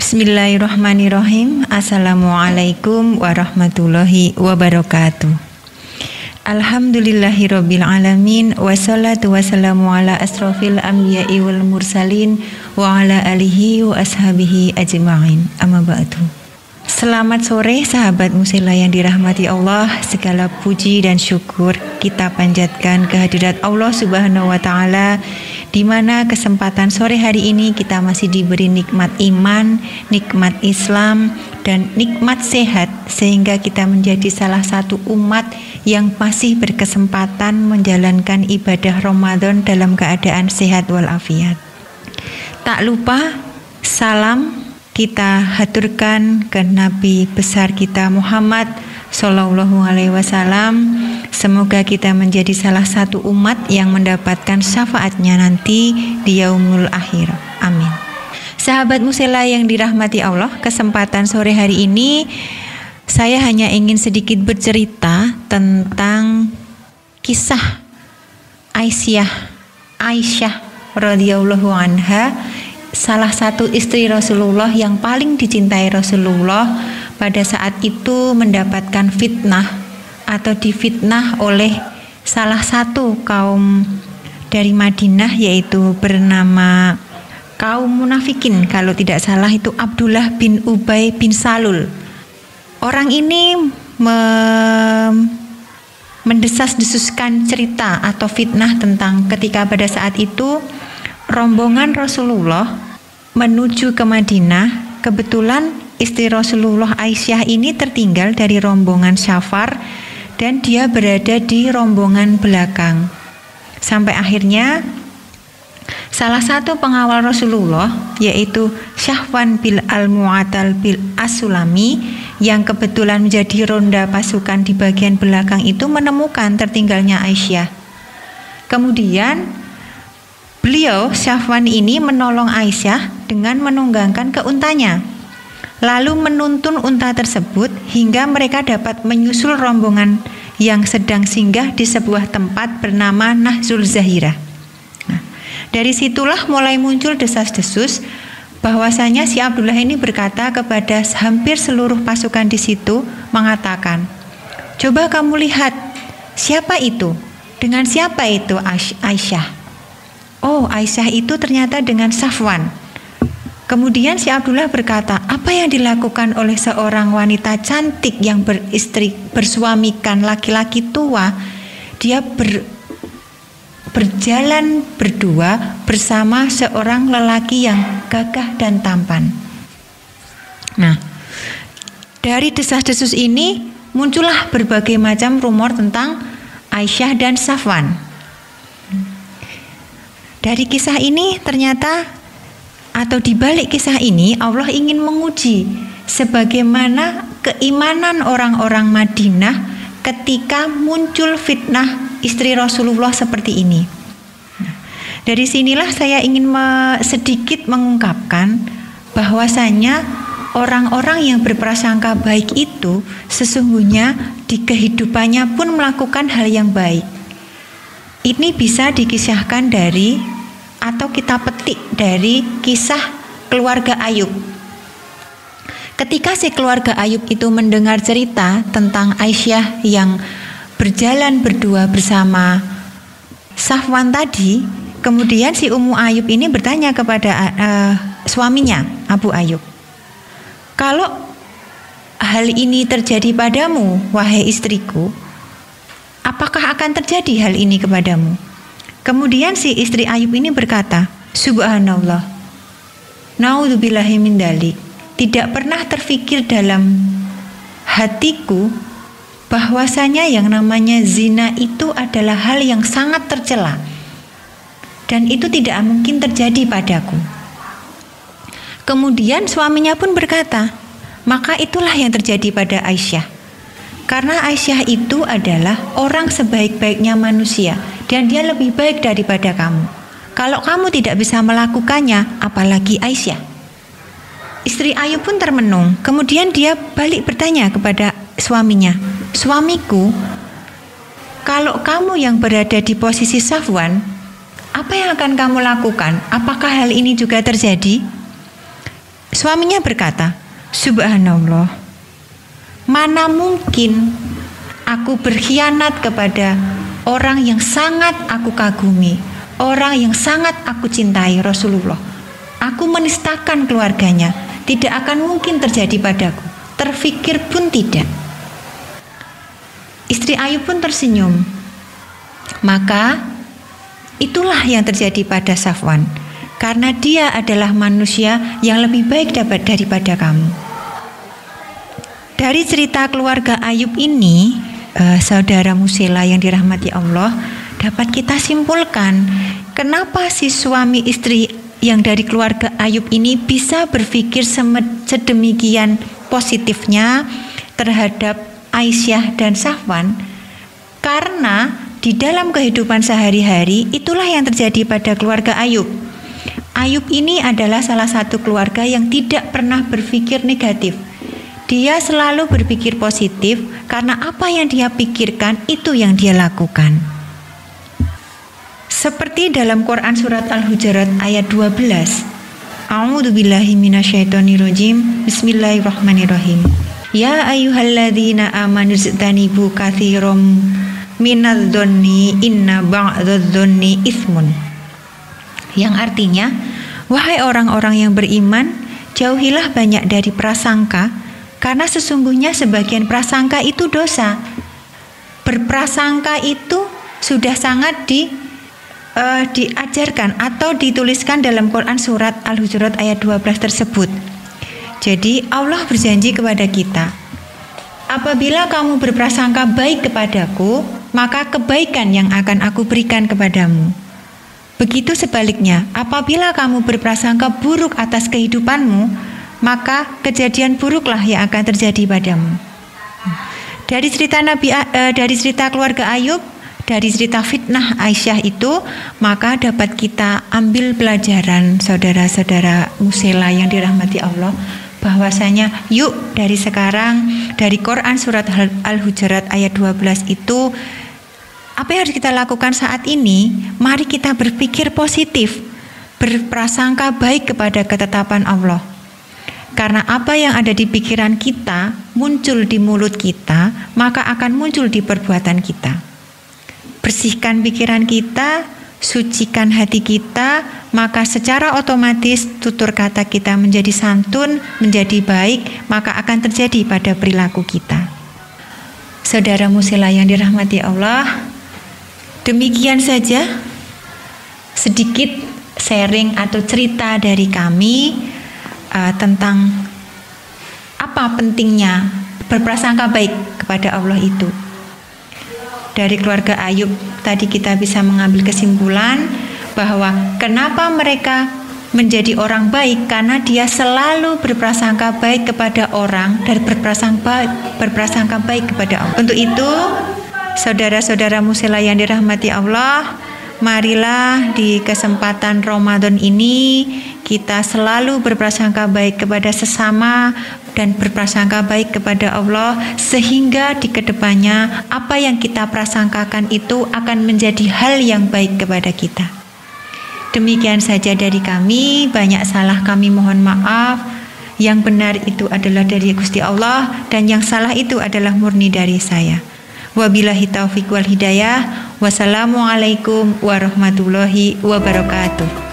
Bismillahirrahmanirrahim. Assalamualaikum warahmatullahi wabarakatuh. Alhamdulillahirabbil alamin, wassalatu wassalamu ala asrofil anbiya'i wal mursalin wa ala alihi wa ashabihi ajma'in. Amma ba'du. Selamat sore sahabat musila yang dirahmati Allah. Segala puji dan syukur kita panjatkan kehadirat Allah Subhanahu wa taala, di mana kesempatan sore hari ini kita masih diberi nikmat iman, nikmat Islam, dan nikmat sehat, sehingga kita menjadi salah satu umat yang masih berkesempatan menjalankan ibadah Ramadan dalam keadaan sehat walafiat. Tak lupa salam kita haturkan ke Nabi besar kita Muhammad Sallallahu Alaihi Wasallam. Semoga kita menjadi salah satu umat yang mendapatkan syafaatnya nanti di yaumul akhir. Amin. Sahabat musela yang dirahmati Allah, kesempatan sore hari ini saya hanya ingin sedikit bercerita tentang kisah Aisyah radhiyallahu anha, salah satu istri Rasulullah yang paling dicintai Rasulullah, pada saat itu mendapatkan fitnah atau difitnah oleh salah satu kaum dari Madinah, yaitu bernama kaum munafikin. Kalau tidak salah itu Abdullah bin Ubay bin Salul. Orang ini mendesas-desuskan cerita atau fitnah tentang ketika pada saat itu rombongan Rasulullah menuju ke Madinah. Kebetulan istri Rasulullah Aisyah ini tertinggal dari rombongan Syafar dan dia berada di rombongan belakang. Sampai akhirnya salah satu pengawal Rasulullah, yaitu Syahwan bin Al-Mu'attal bin As-Sulami, yang kebetulan menjadi ronda pasukan di bagian belakang itu, menemukan tertinggalnya Aisyah. Kemudian beliau, Syahwan ini, menolong Aisyah dengan menunggangkan ke untanya, lalu menuntun unta tersebut hingga mereka dapat menyusul rombongan yang sedang singgah di sebuah tempat bernama Nahzul Zahirah. Nah, dari situlah mulai muncul desas-desus bahwasanya si Abdullah ini berkata kepada hampir seluruh pasukan di situ, mengatakan, "Coba kamu lihat, siapa itu? Dengan siapa itu Aisyah?" Oh, Aisyah itu ternyata dengan Safwan. Kemudian si Abdullah berkata, apa yang dilakukan oleh seorang wanita cantik yang bersuamikan laki-laki tua? Dia berjalan berdua bersama seorang lelaki yang gagah dan tampan. Nah, dari desas-desus ini muncullah berbagai macam rumor tentang Aisyah dan Safwan. Dari kisah ini ternyata, atau di balik kisah ini, Allah ingin menguji sebagaimana keimanan orang-orang Madinah ketika muncul fitnah istri Rasulullah seperti ini. Dari sinilah saya ingin sedikit mengungkapkan bahwasanya orang-orang yang berprasangka baik itu sesungguhnya di kehidupannya pun melakukan hal yang baik. Ini bisa dikisahkan dari atau kita petik dari kisah keluarga Ayub. Ketika si keluarga Ayub itu mendengar cerita tentang Aisyah yang berjalan berdua bersama Safwan tadi, kemudian si Ummu Ayub ini bertanya kepada suaminya, Abu Ayub, "Kalau hal ini terjadi padamu, wahai istriku, apakah akan terjadi hal ini kepadamu?" Kemudian si istri Ayub ini berkata, "Subhanallah, naudzubillahi min dzalik. Tidak pernah terfikir dalam hatiku bahwasanya yang namanya zina itu adalah hal yang sangat tercela, dan itu tidak mungkin terjadi padaku." Kemudian suaminya pun berkata, "Maka itulah yang terjadi pada Aisyah. Karena Aisyah itu adalah orang sebaik-baiknya manusia, dan dia lebih baik daripada kamu. Kalau kamu tidak bisa melakukannya, apalagi Aisyah." Istri Ayub pun termenung. Kemudian dia balik bertanya kepada suaminya, "Suamiku, kalau kamu yang berada di posisi Safwan, apa yang akan kamu lakukan? Apakah hal ini juga terjadi?" Suaminya berkata, "Subhanallah, mana mungkin aku berkhianat kepada orang yang sangat aku kagumi, orang yang sangat aku cintai, Rasulullah. Aku menistakan keluarganya, tidak akan mungkin terjadi padaku, terfikir pun tidak." Istri Ayub pun tersenyum. Maka itulah yang terjadi pada Safwan, karena dia adalah manusia yang lebih baik daripada kamu. Dari cerita keluarga Ayub ini, saudara Musela yang dirahmati Allah, dapat kita simpulkan kenapa si suami istri yang dari keluarga Ayub ini bisa berpikir sedemikian positifnya terhadap Aisyah dan Safwan, karena di dalam kehidupan sehari-hari itulah yang terjadi pada keluarga Ayub. Ayub ini adalah salah satu keluarga yang tidak pernah berpikir negatif. Dia selalu berpikir positif karena apa yang dia pikirkan itu yang dia lakukan. Seperti dalam Quran surat Al-Hujurat ayat 12. A'udzubillahi minasyaitonirrajim. Bismillahirrahmanirrahim. Ya ayyuhalladzina amanu ijtanibu katsiran minadh-dhonni inna ba'dadh-dhonni itsmun. Yang artinya, wahai orang-orang yang beriman, jauhilah banyak dari prasangka, karena sesungguhnya sebagian prasangka itu dosa. Berprasangka itu sudah sangat diajarkan atau dituliskan dalam Quran surat Al-Hujurat ayat 12 tersebut. Jadi Allah berjanji kepada kita, apabila kamu berprasangka baik kepadaku, maka kebaikan yang akan aku berikan kepadamu. Begitu sebaliknya, apabila kamu berprasangka buruk atas kehidupanmu, maka kejadian buruklah yang akan terjadi padamu. Dari cerita keluarga Ayub, dari cerita fitnah Aisyah itu, maka dapat kita ambil pelajaran saudara-saudara Musela yang dirahmati Allah, bahwasanya yuk dari sekarang, dari Quran surat Al-Hujurat ayat 12 itu, apa yang harus kita lakukan saat ini? Mari kita berpikir positif, berprasangka baik kepada ketetapan Allah. Karena apa yang ada di pikiran kita muncul di mulut kita, maka akan muncul di perbuatan kita. Bersihkan pikiran kita, sucikan hati kita, maka secara otomatis tutur kata kita menjadi santun, menjadi baik, maka akan terjadi pada perilaku kita. Saudara Musela yang dirahmati Allah, demikian saja sedikit sharing atau cerita dari kami tentang apa pentingnya berprasangka baik kepada Allah itu. Dari keluarga Ayub tadi kita bisa mengambil kesimpulan bahwa kenapa mereka menjadi orang baik, karena dia selalu berprasangka baik kepada orang dan berprasangka baik kepada Allah. Untuk itu, saudara-saudara Musela yang dirahmati Allah, marilah di kesempatan Ramadan ini kita selalu berprasangka baik kepada sesama dan berprasangka baik kepada Allah, sehingga di kedepannya apa yang kita prasangkakan itu akan menjadi hal yang baik kepada kita. Demikian saja dari kami, banyak salah kami mohon maaf. Yang benar itu adalah dari Gusti Allah dan yang salah itu adalah murni dari saya. Wabillahi taufiq wal hidayah. Wassalamualaikum warahmatullahi wabarakatuh.